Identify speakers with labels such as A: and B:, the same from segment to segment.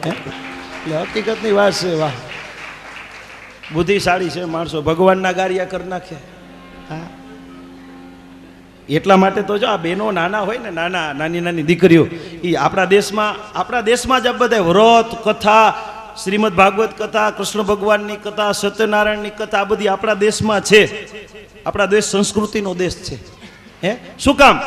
A: એટલે હકીકતની વાત છે. વાહ, બુદ્ધિશાળી છે માણસો, ભગવાનના ગારિયા કરી નાખે. હા, એટલા માટે તો જો આ બહેનો નાના હોય ને, નાની નાની દીકરીઓ, એ આપણા દેશમાં જ આ બધા વ્રત કથા, શ્રીમદ ભાગવત કથા, કૃષ્ણ ભગવાનની કથા, સત્યનારાયણની કથા, આ બધી આપણા દેશમાં છે. આપણા દેશ સંસ્કૃતિનો દેશ છે. હે, શું કામ?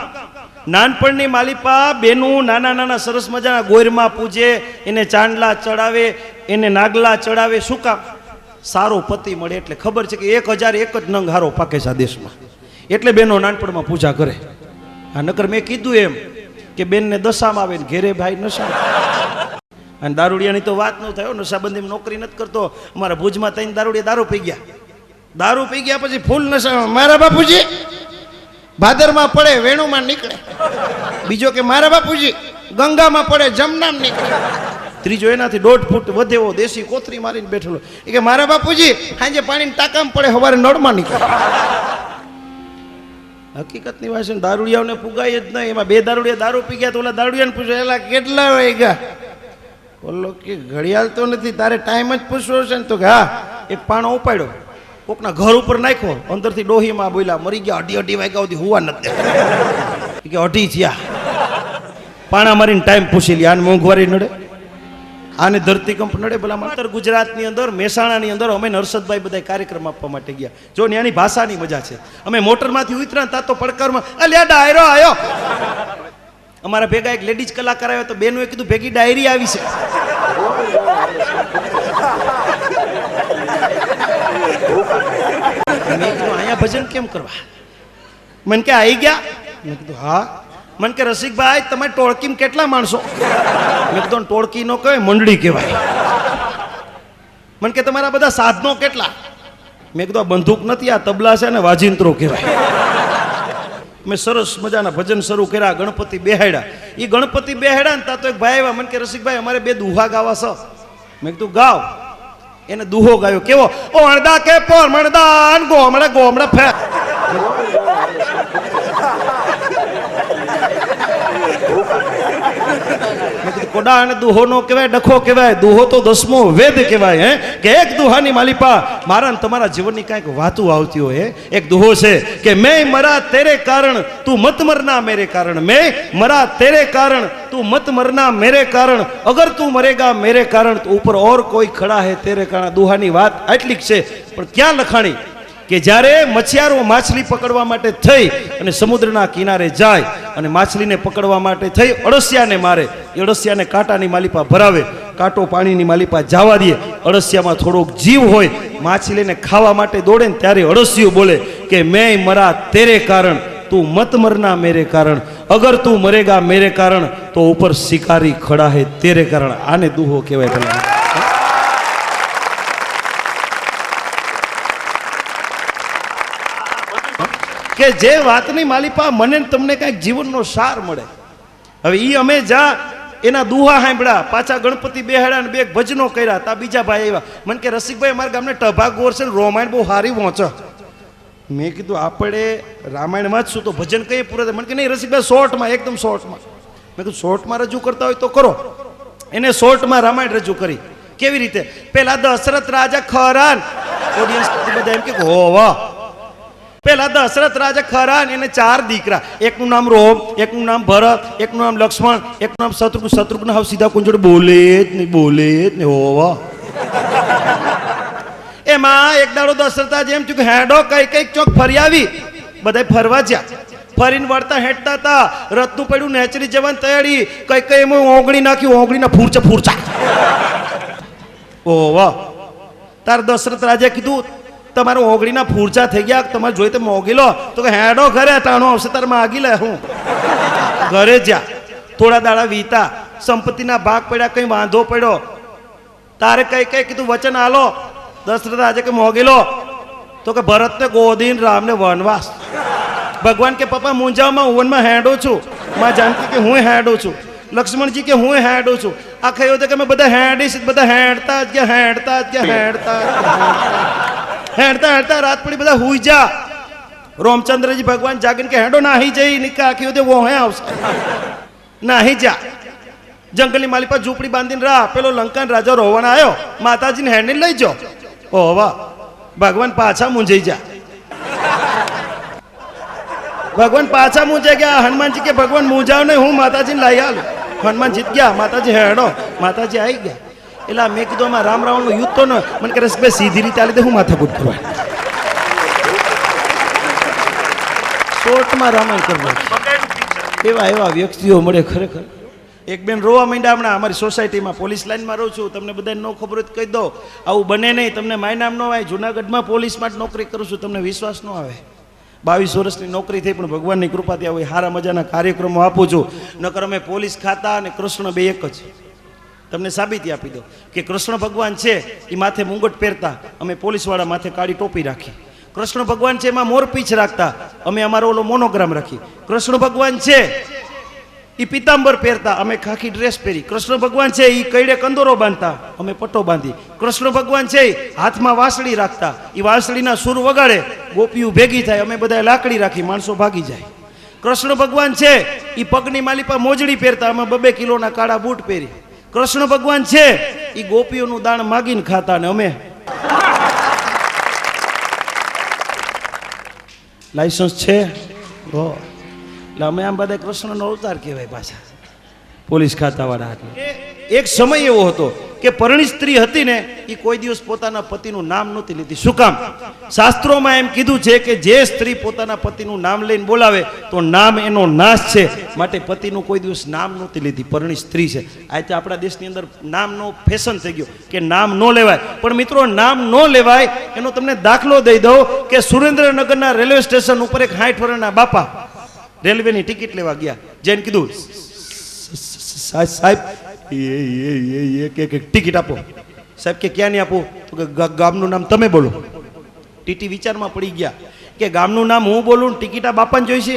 A: નાનપણની માલિપા બેનું નાના સરસ મજાના ગોરમાં પૂજે, એને ચાંદલા ચડાવે, એને નાગલા ચડાવે. શું કામ? સારો પતિ મળે. એટલે ખબર છે કે 1001 જ નંગ હારો પાકે છે આ દેશમાં, એટલે બેનો નાનપણમાં પૂજા કરે. આ નકર મેં કીધું એમ કે બેનને દશામાં આવે ને ઘેરે ભાઈ નશા. અને દારૂડિયાની તો વાત ન થાય, નશાબંધીમાં નોકરી નથી કરતો. અમારા ભુજમાં 3 દારૂડિયા દારૂ પી ગયા પછી ફૂલ નશામાં. મારા બાપુજી ભાદરમાં પડે વેણુમાં નીકળે. બીજો કે મારા બાપુજી ગંગામાં પડે જમનામ નીકળે. ત્રીજો એનાથી 1.5 ફૂટ વધેવો દેશી કોથરી મારીને બેઠેલો એ કે મારા બાપુજી સાંજે પાણીની ટાંકામાં પડે સવારે નળમાં નીકળે. હકીકતની વાત છે, દારૂડિયાઓને પુગાય જ નહીં. એમાં 2 દારૂડિયા દારૂ પી ગયા તો ઓલા દારૂડિયાને પૂછે એલા કેટલા વાગ્યા? બોલો કે ઘડિયાળ તો નથી, તારે ટાઈમ જ પૂછવો છે ને? તો કે હા. એક પાણો ઉપાડ્યો, કોકના ઘર ઉપર નાખ્યો, અંદરથી ડોહીમાં બોલ્યા મરી ગયા. 2:30 વાગ્યા સુધી હુવા નથી કે 2:30 થયા. પાણા મારીને ટાઈમ પૂછી લે. આને મોંઘવારી નડે, આને ધરતીકંપ નડે? ભલા માત્ર ગુજરાતની અંદર મહેસાણાની અંદર અમે નરસદભાઈ બધા કાર્યક્રમ આપવા માટે ગયા. જો ત્યાંની ભાષાની મજા છે. અમે મોટરમાંથી ઉતર્યા તા તો પડકારમાં અલ્યા ડાયરો આવ્યો. અમારા ભેગા એક લેડીઝ કલાકાર આવ્યો તો બેનોએ કીધું ભેગી ડાયરી આવી છે. મેં કીધું અહીંયા ભજન કેમ કરવા? મને કે આવી ગયા? મેં કીધું હા. મને કે રસિકભાઈ તમે ટોળકીમાં કેટલા માણસો? મેં કીધું ટોળકી નો કહેવાય, મંડળી કહેવાય. મને કે તમારા બધા સાધનો કેટલા? મેં કીધું બંદૂક નથી, આ તબલા છે ને વાજિંત્રો કહેવાય. મેં સરસ મજાના ભજન શરૂ કર્યા, ગણપતિ બેહાડ્યા. એ ગણપતિ બેહાડ્યા ને તા તો એક ભાઈ આવ્યા. મને કે રસિકભાઈ અમારે 2 દુહા ગાવા છે. મેં કીધું ગાવ. એને દુહો ગાયો. કેવો? ઓ અણદા કે પોર મણદા ગોમડા ગોમડા ફે. કોડા અને દુહો નો કહેવાય, ડખો કહેવાય. દુહો તો 10મો વેદ કહેવાય. હે કે એક દુહાની માલિપા મારા તમારા જીવનની કાંઈક વાતું આવતી હોય. એક દુહો છે કે મેં મરા તેરે કારણ તું મત મરના મેરે કારણ, મેં મરા તેરે કારણ તું મત મરના મેરે કારણ, અગર તું મરેગા મેરે કારણ તો ઉપર ઓર કોઈ ખડા હે તેરે કારણ. દુહાની વાત આટલી છે, પણ ક્યાં લખાણી કે જ્યારે મછિયારો માછલી પકડવા માટે થઈ અને સમુદ્રના કિનારે જાય અને માછલીને પકડવા માટે થઈ અળસિયાને મારે. અળસિયાને કાંટાની માલિપા ભરાવે, કાંટો પાણીની માલિપા જવા દે. અળસિયામાં થોડોક જીવ હોય, માછલીને ખાવા માટે દોડે ને ત્યારે અળસિયું બોલે કે મેં મરા તેરે કારણ તું મત મરના મેરે કારણ, અગર તું મરેગા મેરે કારણ તો ઉપર શિકારી ખડા હે તેરે કારણ. આને દુહો કહેવાય. કે જે વાતની માલિપા મને તમને કાંઈક જીવનનો સાર મળે. હવે એ અમે જા એના દુહા સાંભળ્યા, પાછા ગણપતિ બેહાડ્યા ને 2 ભજનો કર્યા. તા બીજા ભાઈ આવ્યા. મને કે રસિકભાઈ અમારા ગામને ટભા ગોર છે, રામાયણ બહુ સારી વાંચો. મેં કીધું આપણે રામાયણમાં જ શું તો ભજન કઈ પૂરા થાય? મને કે નહીં રસિકભાઈ શોર્ટમાં, એકદમ શોર્ટમાં. મેં કીધું શોર્ટમાં રજૂ કરતા હોય તો કરો. એને શોર્ટમાં રામાયણ રજૂ કરી. કેવી રીતે? પેલા દશરથ રાજા ખરાન, ઓડિયન્સ બધા એમ કે હો વાહ. પેલા દશરથ રાજા ખરા, એને 4 દીકરા. એકનું નામ રોમ, એકનું નામ ભરત, એકનું નામ લક્ષ્મણ, એકનું નામ શત્રુઘ્ન. શત્રુઘ્ન હાવ સીધા કુંજોડ બોલે જ નહીં હોવા. એમાં એક દાડો દશરથ જેમ થયું કે હેડો કઈ ચોક ફરી આવી. બધા ફરવા જ્યાં ફરીને વળતા હેડતા હતા. રથનું પડ્યું નેચરી જવાની તૈયારી. કઈ એમાં ઓગળી નાખ્યું, ઓગળીના ફૂરચા. ઓવા. તાર દશરથ રાજા કીધું તમારે ઓગળીના ફૂરચા થઈ ગયા, તમારે જોઈ તો મોગી લો. તો કે હેડો ઘરે ટાણો આવશે તારે માગી લે. હું ઘરે જ્યાં થોડા દાડા વીતા, સંપત્તિના ભાગ પડ્યા, કઈ વાંધો પડ્યો. તારે કઈ કીધું વચન આલો. દશરથ રાજા કે મોગી લો. તો કે ભરતને ગોદીન, રામને વનવાસ. ભગવાન કે પપ્પા મુંજાવમાં વનમાં હેડો છું. માં જાનકી કે હું હેડો છું. લક્ષ્મણજી કે હું હેડો છું. આ કહ્યું કે અમે બધા હેડીશ, બધા હેડતા જ હેડતા રાત પડી બધા હુઈ જા. રામચંદ્રજી ભગવાન જાગીને કે હેડો નાહી જઈ નિકા આખી વખતે વોહે આવશે. નાહી જા. જંગલની માલી પર ઝૂંપડી બાંધીને રાહ, પેલો લંકાન રાજા રોવાના આવ્યો, માતાજીને હેન્ડલ લઈ જાઓ. ઓ વાહ, ભગવાન પાછા મૂંઝાઈ જા. ભગવાન પાછા મૂંઝાઈ ગયા. હનુમાનજી કે ભગવાન મૂંઝાવ નહીં, હું માતાજીને લાવી આલું. હનુમાન જીત ગયા, માતાજી હેડો, માતાજી આવી ગયા. એટલે મેં કીધું આમાં રામ રાવણનું યુદ્ધ તો ન, મને કરે ભાઈ સીધી રીતે આલી દે, હું માથાકૂટ કરવા. શોર્ટમાં રામાયણ કરવા. એવા એવા વ્યક્તિઓ મળે ખરેખર. એક બેન રોવા માંડ્યા હમણાં. અમારી સોસાયટીમાં પોલીસ લાઈનમાં રહું છું, તમને બધાને ન ખબર હોય તો કહી દો, આવું બને નહીં, તમને માય નામ ન આવે. જુનાગઢમાં પોલીસમાં જ નોકરી કરું છું, તમને વિશ્વાસ ન આવે. 22 વર્ષની નોકરી થઈ, પણ ભગવાનની કૃપાથી આવી સારા મજાના કાર્યક્રમો આપું છું. નકર અમે પોલીસ ખાતા અને કૃષ્ણ બે એક જ. તમને સાબિતી આપી દો કે કૃષ્ણ ભગવાન છે એ માથે મુંગટ પહેરતા, અમે પોલીસવાળા માથે કાળી ટોપી રાખી. કૃષ્ણ ભગવાન છે એમાં મોરપીંછ રાખતા, અમે અમારો ઓલો મોનોગ્રામ રાખી. કૃષ્ણ ભગવાન છે એ પિતાંબર પહેરતા, અમે ખાખી ડ્રેસ પહેરી. કૃષ્ણ ભગવાન છે એ કઈડે કંદોરો બાંધતા, અમે પટ્ટો બાંધી. કૃષ્ણ ભગવાન છે હાથમાં વાંસળી રાખતા, એ વાંસળીના સૂર વગાડે, ગોપીઓ ભેગી થાય, અમે બધા લાકડી રાખી, માણસો ભાગી જાય. કૃષ્ણ ભગવાન છે એ પગની માલી પર મોજડી પહેરતા, અમે 2 કિલોના કાળા બૂટ પહેરી. કૃષ્ણ ભગવાન છે એ ગોપીઓનું દાણ માગીને ખાતા, ને અમે લાયસન્સ છે. એટલે અમે આમ બધા કૃષ્ણનો અવતાર કહેવાય પાછા પોલીસ ખાતાવાળા. એક સમય એવો હતો કે પરણી સ્ત્રી હતી ને એ કોઈ દિવસ પોતાના પતિનું નામ નહોતી લીધી. શું કામ? શાસ્ત્રોમાં એમ કીધું છે કે જે સ્ત્રી પોતાના પતિનું નામ લઈને બોલાવે તો નામ એનો નાશ છે, માટે પતિનું કોઈ દિવસ નામ નહોતી લીધી. પરણી સ્ત્રી છે. આજે આપણા દેશની અંદર નામનો ફેશન થઈ ગયો કે નામ ન લેવાય. પણ મિત્રો, નામ ન લેવાય એનો તમને દાખલો દઈ દઉં કે સુરેન્દ્રનગરના રેલવે સ્ટેશન ઉપર એક 60 વર્ષના બાપા રેલવેની ટિકિટ લેવા ગયા. જઈને કીધું, સાહેબ ટિકિટ આપો. સાહેબ કે ક્યાં નહીં આપું? તો કે ગામનું નામ તમે બોલો. ટીટી વિચારમાં પડી ગયા કે ગામનું નામ હું બોલું, ટિકિટ આ બાપાને જોઈશે.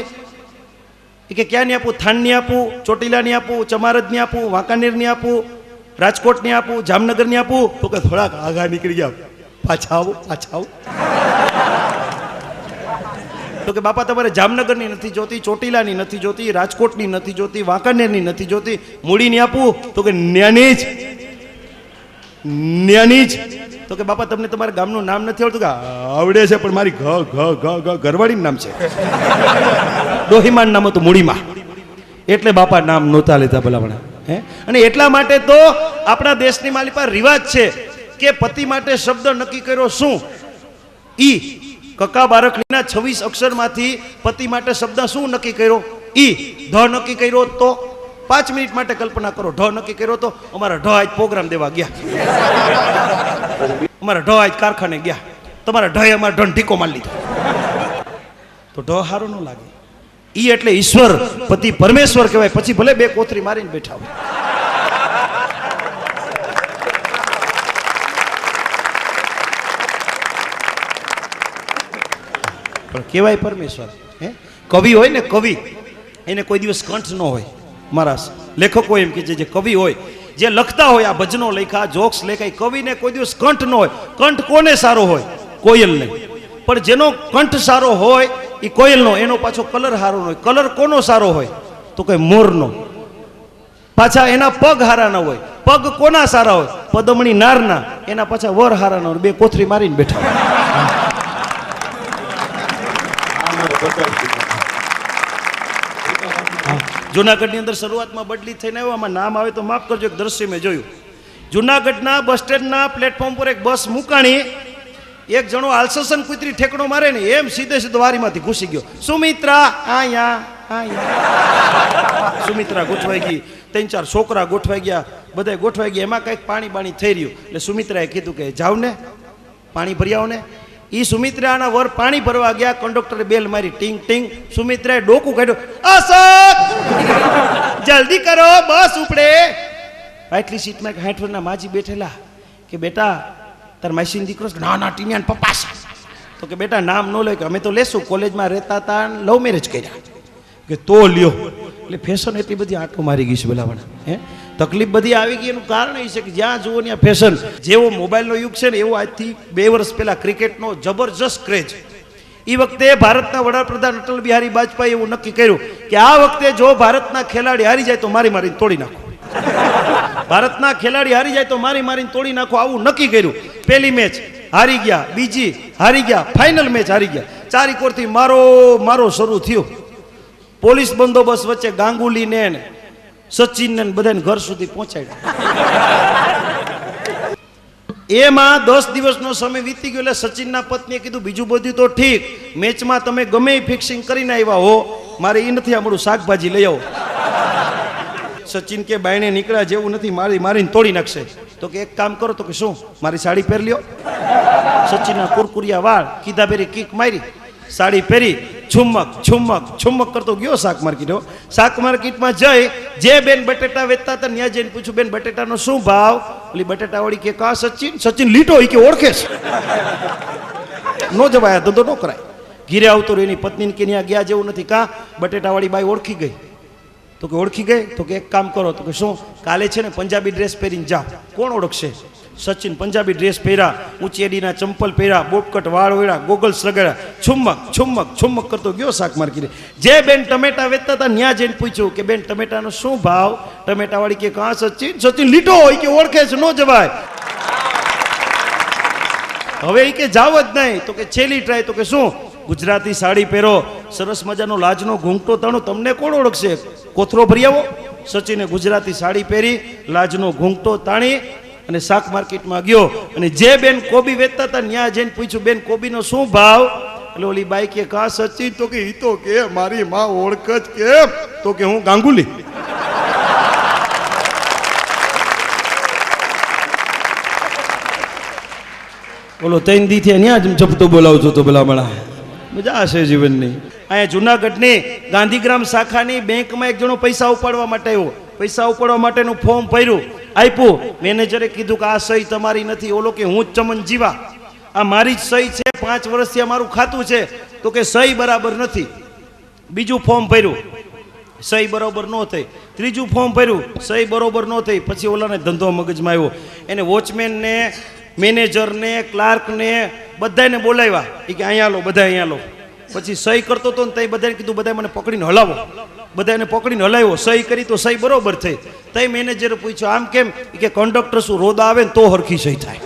A: કે ક્યાં નહીં આપું? થાનની આપું, ચોટીલાની આપું, ચમારજની આપું, વાંકાનેરની આપું, રાજકોટની આપું, જામનગરની આપું? તો કે થોડાક આગા નીકળી ગયા, પાછા આવો, પાછા આવો. તો કે બાપા તમારે જામનગરની નથી જોતી, ચોટીલાની નથી જોતી, રાજકોટની નથી જોતી, વાંકાનેરની નથી જોતી, મૂડીની આપું? તો કે ન્યાની જ. તો કે બાપા તમને તમારા ગામનું નામ નથી આવડતું? કે આવડે છે, પણ મારી ઘરવાળીનું નામ છે, ડોહીમાન નામ હતું મૂડીમાં, એટલે બાપા નામ નહોતા લેતા ભલામણા. અને એટલા માટે તો આપણા દેશની માલી પર રિવાજ છે કે પતિ માટે શબ્દ નક્કી કર્યો શું? ઈ કકા બારકલીના 26 અક્ષરમાંથી પતિ માટે શબ્દ શું નક્કી કર્યો? ઈ. ઢ નક્કી કર્યો તો 5 મિનિટ માટે કલ્પના કરો. ઢ નક્કી કર્યો તો અમારા ઢ આજ પ્રોગ્રામ દેવા ગયા, અમારા ઢ આજ કારખાને ગયા, તમારા ઢ અમારા ઢ ઢીકો મારી લીધો. તો ઢ સારો ન લાગે. ઈ એટલે ઈશ્વર, પતિ પરમેશ્વર કહેવાય. પછી ભલે 2 કોથરી મારીને બેઠા હોય. કહેવાય પરમેશ્વર. કવિ હોય ને, કવિ એને કોઈ દિવસ કંઠ ન હોય. મારા લેખકો એમ કે જે કવિ હોય, જે લખતા હોય, આ ભજનો લખ્યા, જોક્સ લખાય, કવિને કોઈ દિવસ કંઠ ન હોય. કંઠ કોને સારો હોય? કોયલને. પણ જેનો કંઠ સારો હોય એ કોયલનો, એનો પાછો કલર સારો ન હોય. કલર કોનો સારો હોય? તો કે મોરનો. પાછા એના પગ હારા ન હોય. પગ કોના સારા હોય? પદમણી નારના. એના પાછા વર હારા ન હોય. 2 કોથરી મારીને બેઠા. જુનાગઢની અંદર શરૂઆતમાં બદલી થઈને આવ્યો. આમાં નામ આવે તો માફ કરજો. એક દ્રશ્ય મેં જોયું. જુનાગઢના બસ સ્ટેન્ડના પ્લેટફોર્મ પર એક બસ મુકાણી. એક જણો આલ્સસન કુતરી ઠેકડો મારે ને એમ સીધે સીધો વારીમાંથી ઘૂસી ગયો. સુમિત્રા આયા. સુમિત્રા ગોઠવાઈ ગઈ. 3-4 છોકરા ગોઠવાઈ ગયા, બધા ગોઠવાઈ ગયા. એમાં કંઈક પાણી બાણી થઈ રહ્યું. એટલે સુમિત્રાએ કીધું કે જાવ ને, પાણી ભરી આવો ને. એ સુમિત્રાના વર પાણી ભરવા ગયા. કંડક્ટરે બેલ મારી, ટીંગ ટીંગ. સુમિત્રાએ ડોકું કાઢ્યું. અશોક, જલ્દી કરો, બસ ઉપડે. પાટલી સીટમાં 60 વર્ષના માજી બેઠેલા. કે બેટા તાર માસીનો દીકરો? ના ના, ટીનિયાન પપ્પા. તો કે બેટા નામ ન લે. કે અમે તો લેશું, કોલેજમાં રહેતા હતા, લવ મેરેજ કર્યા. કે તો લ્યો. એટલે ફેશન એટલી બધી આંટો મારી ગઈ છે બોલાવાના. તકલીફ બધી આવી ગઈ. એનું કારણ એ છે કે જ્યાં જુઓ ત્યાં ફેશન. જેવો મોબાઈલનો યુગ છે ને, એવો આજથી 2 વર્ષ પહેલા ક્રિકેટનો જબરજસ્ત ક્રેઝ. એ વખતે ભારતના વડાપ્રધાન અટલ બિહારી વાજપેયી એવું નક્કી કર્યું કે આ વખતે જો ભારતના ખેલાડી હારી જાય તો મારીને તોડી નાખો. ભારતના ખેલાડી હારી જાય તો મારી મારીને તોડી નાખો, આવું નક્કી કર્યું. પહેલી મેચ હારી ગયા, બીજી હારી ગયા, ફાઇનલ મેચ હારી ગયા. 4 કોરથી મારો શરૂ થયો. પોલીસ બંદોબસ્ત વચ્ચે ગાંગુલીને ને સચિનને ને બધાને ઘર સુધી પહોંચાડ્યા. એમાં 10 દિવસનો સમય વીતી ગયો એટલે સચિનના પત્નીએ કીધું બીજું બધું તો ઠીક, મેચમાં તમે ગમે એ ફિક્સિંગ કરીને આવ્યા હો, મારે એ નથી, આપણું શાકભાજી લઈ આવો. સચિન કે બાયણે નીકળ્યા જેવું નથી, મારીને તોડી નાખશે. તો કે એક કામ કરો, તો કે શું, મારી સાડી પહેરી લ્યો. સચિનના કુરકુરિયા વાળ, કીધા પહેરી કિક મારી, સાડી પહેરી, છુમક કરતો ગયો શાક માર્કેટ. શાક માર્કેટમાં જઈ જે બેન બટેટા વેચતા હતા ત્યાં જઈને પૂછ્યું, બેન બટેટાનો શું ભાવ? ઓલી બટેટા વાળી કે કા સચિન લીટો, એ કે ઓળખે છે. નો જવાય, ધંધો ન કરાય. ઘીરે આવતો રહ્યો, એની પત્નીને કે ત્યાં ગયા જેવું નથી. કા બટેટા વાળી બાઈ ઓળખી ગઈ? તો કે ઓળખી ગઈ. તો કે એક કામ કરો, તો કે શું, કાલે છે ને પંજાબી ડ્રેસ પહેરીને જાઓ. કોણ ઓળખશે? સચિન પંજાબી ડ્રેસ પહેર્યા, ઊંચી એડીના ચંપલ પહેર્યા, બોબકટ વાળ ઓળ્યા, ગોગલ્સ લગાડ્યા, છુમક કરતો ગયો શાક માર્કેટે. જે બેન ટમેટા વેચતા હતા ત્યાં જઈને પૂછ્યું કે બેન ટમેટાનો શું ભાવ? ટમેટા વાળી કે કા સચિન લીટો હોય કે ઓળખે છે, નો જવાય. હવે એ કે જાવ જ નહીં. તો કે છેલ્લી ટ્રાય. તો કે શું, ગુજરાતી સાડી પહેરો, સરસ મજાનો લાજનો ઘૂંઘટો તાણો, તમને કોણ ઓળખશે? કોથરો ભરી આવો. સચિને ગુજરાતી સાડી પહેરી, લાજનો ઘૂંઘટો તાણી અને શાક માર્કેટમાં ગયો. અને જે બેન કોબી વેચતા હતા ત્યાં જઈને પૂછ્યું, બેન કોબીનો શું ભાવ? એટલે ઓલી બાઈ કે કા સચિન? તો કે ઈ તો કે મારી માં ઓળખ જ કે. તો કે હું ગાંગુલી. બોલો 3 દી થી ત્યાં જ જપતો બોલાવજો તો ભલામણા મજા હશે જીવનની. અહીંયા જુનાગઢની ગાંધીગ્રામ શાખાની બેંકમાં એક જણો પૈસા ઉપાડવા માટે આવ્યો. પૈસા ઉપાડવા માટેનું ફોર્મ ભર્યું, આપ્યું. મેનેજરે કીધું કે આ સહી તમારી નથી. ઓલો કે હું જ ચમન જીવા, આ મારી જ સહી છે, 5 વર્ષથી આ મારું ખાતું છે. તો કે સહી બરાબર નથી. બીજું ફોર્મ ભર્યું, સહી બરોબર ન થઈ. ત્રીજું ફોર્મ ભર્યું, સહી બરોબર ન થઈ. પછી ઓલાને ધંધો મગજમાં આવ્યો. એને વોચમેનને, મેનેજરને, ક્લાર્કને બધાને બોલાવ્યા. એ કે અહીંયા લો, બધા અહીંયા લો. પછી સહી કરતો હતો ને તઈ બધાને કીધું, બધા મને પકડીને હલાવો. બધાને પકડીને હલાવ્યો. સહી કરી તો સહી બરોબર થઈ. તઈ મેનેજરે પૂછ્યું આમ કેમ? કે કંડક્ટર શું રોદા આવે ને તો હરખી સહી થાય.